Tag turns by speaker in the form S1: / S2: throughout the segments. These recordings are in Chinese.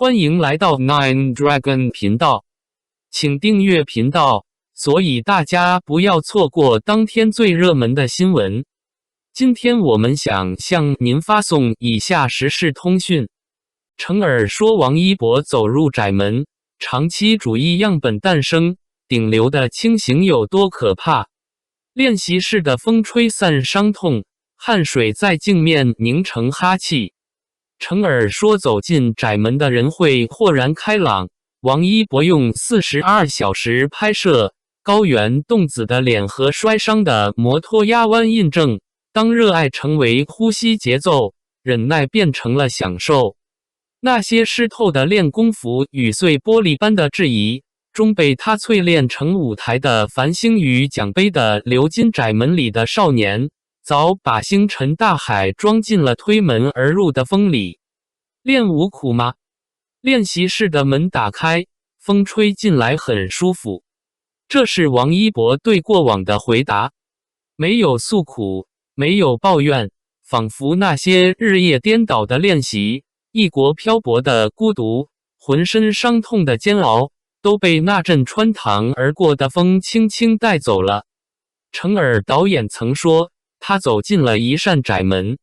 S1: 欢迎来到 Nine Dragon 频道，请订阅频道，所以大家不要错过当天最热门的新闻。今天我们想向您发送以下时事通讯：程耳说王一博走入窄门，长期主义样本诞生，顶流的清醒有多可怕？练习室的风吹散伤痛，汗水在镜面凝成哈气。程耳说走进窄门的人会豁然开朗。王一博用42小时拍摄高原冻子的脸和摔伤的摩托压弯印证，当热爱成为呼吸节奏，忍耐变成了享受。那些湿透的练功服与碎玻璃般的质疑，终被他淬炼成舞台的繁星与奖杯的流金窄门里的少年，早把星辰大海装进了推门而入的风里。练武苦吗？练习室的门打开，风吹进来很舒服。这是王一博对过往的回答，没有诉苦，没有抱怨，仿佛那些日夜颠倒的练习，异国漂泊的孤独，浑身伤痛的煎熬，都被那阵穿堂而过的风轻轻带走了。程耳导演曾说，他走进了一扇窄门，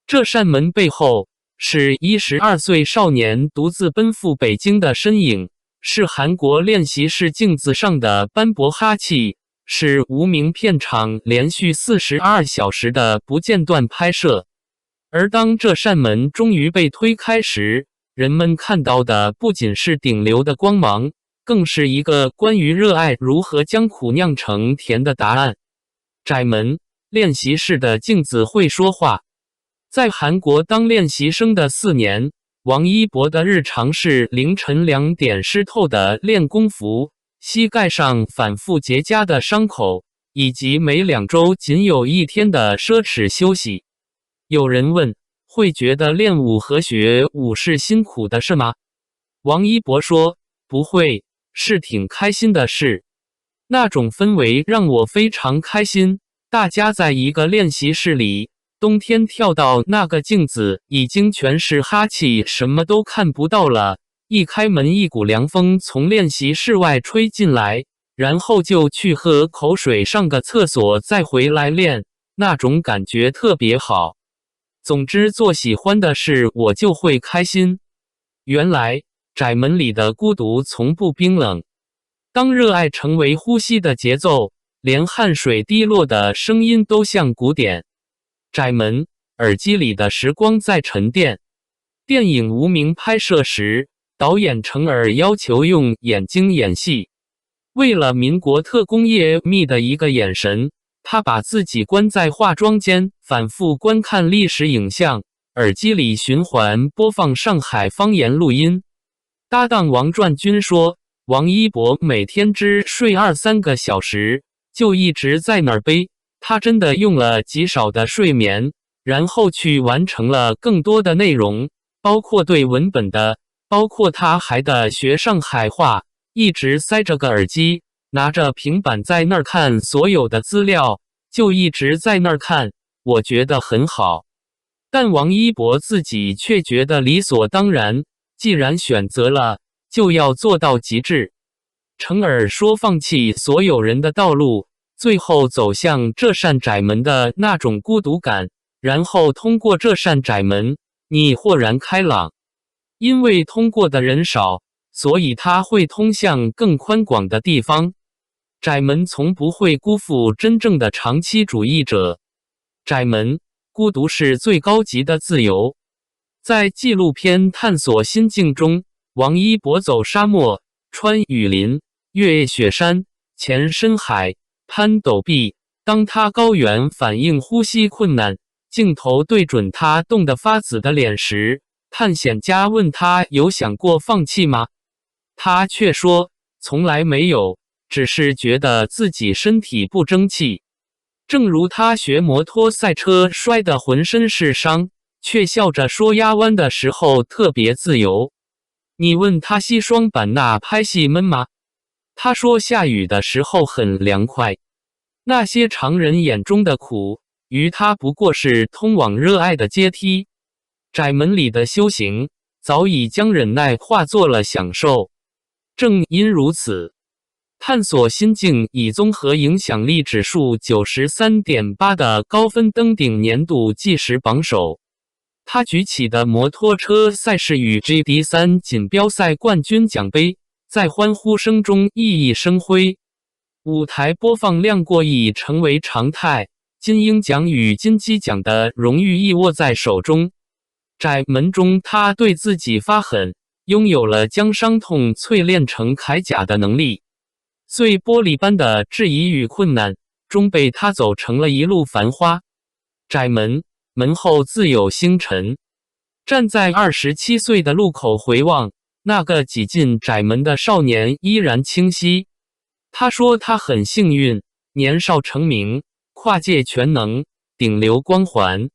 S1: 这扇门背后是12岁少年独自奔赴北京的身影，是韩国练习室镜子上的斑驳哈气，是无名片场连续42小时的不间断拍摄。而当这扇门终于被推开时，人们看到的不仅是顶流的光芒，更是一个关于热爱如何将苦酿成甜的答案。窄门，练习室的镜子会说话。在韩国当练习生的4年，王一博的日常是凌晨2点湿透的练功服，膝盖上反复结痂的伤口，以及每2周仅有1天的奢侈休息。有人问，会觉得练武和学武是辛苦的事吗？王一博说，不会，是挺开心的事。那种氛围让我非常开心，大家在一个练习室里，冬天跳到那个镜子已经全是哈气，什么都看不到了。一开门，一股凉风从练习室外吹进来，然后就去喝口水，上个厕所，再回来练，那种感觉特别好。总之，做喜欢的事，我就会开心。原来，窄门里的孤独从不冰冷。当热爱成为呼吸的节奏，连汗水滴落的声音都像鼓点。窄门，耳机里的时光在沉淀。电影《无名》拍摄时，导演程耳要求用眼睛演戏。为了民国特工叶密的一个眼神，他把自己关在化妆间，反复观看历史影像，耳机里循环播放上海方言录音。搭档王传君说，王一博每天只睡2-3个小时，就一直在那儿背。他真的用了极少的睡眠，然后去完成了更多的内容，包括对文本的，包括他还得学上海话，一直塞着个耳机，拿着平板在那儿看所有的资料，就一直在那儿看，我觉得很好。但王一博自己却觉得理所当然，既然选择了，就要做到极致。程耳说放弃所有人的道路，最后走向这扇窄门的那种孤独感，然后通过这扇窄门，你豁然开朗。因为通过的人少，所以它会通向更宽广的地方。窄门从不会辜负真正的长期主义者。窄门，孤独是最高级的自由。在纪录片《探索心境》中，王一博走沙漠，穿雨林，越雪山，潜深海，攀陡壁。当他高原反应呼吸困难，镜头对准他冻得发紫的脸时，探险家问他有想过放弃吗？他却说，从来没有，只是觉得自己身体不争气。正如他学摩托赛车摔得浑身是伤，却笑着说压弯的时候特别自由。你问他西双版纳拍戏闷吗？他说下雨的时候很凉快。那些常人眼中的苦，于他不过是通往热爱的阶梯。窄门里的修行，早已将忍耐化作了享受。正因如此，探索心境以综合影响力指数 93.8 的高分登顶年度计时榜首。他举起的摩托车赛事与 GD3 锦标赛冠军奖杯在欢呼声中熠熠生辉，舞台播放量过亿成为常态，金鹰奖与金鸡奖的荣誉亦握在手中。窄门中，他对自己发狠，拥有了将伤痛淬炼成铠甲的能力。碎玻璃般的质疑与困难，终被他走成了一路繁花。窄门，门后自有星辰。站在27岁的路口回望，那个挤进窄门的少年依然清晰。他说他很幸运，年少成名，跨界全能，顶流光环。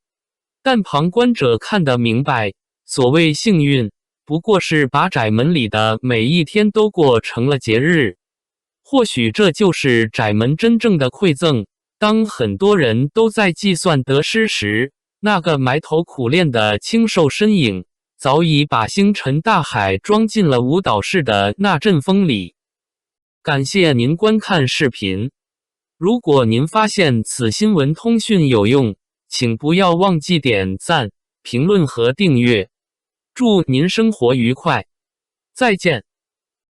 S1: 但旁观者看得明白，所谓幸运，不过是把窄门里的每一天都过成了节日。或许这就是窄门真正的馈赠。当很多人都在计算得失时，那个埋头苦练的清瘦身影，早已把星辰大海装进了舞蹈式的那阵风里。感谢您观看视频。如果您发现此新闻通讯有用，请不要忘记点赞、评论和订阅。祝您生活愉快，再见。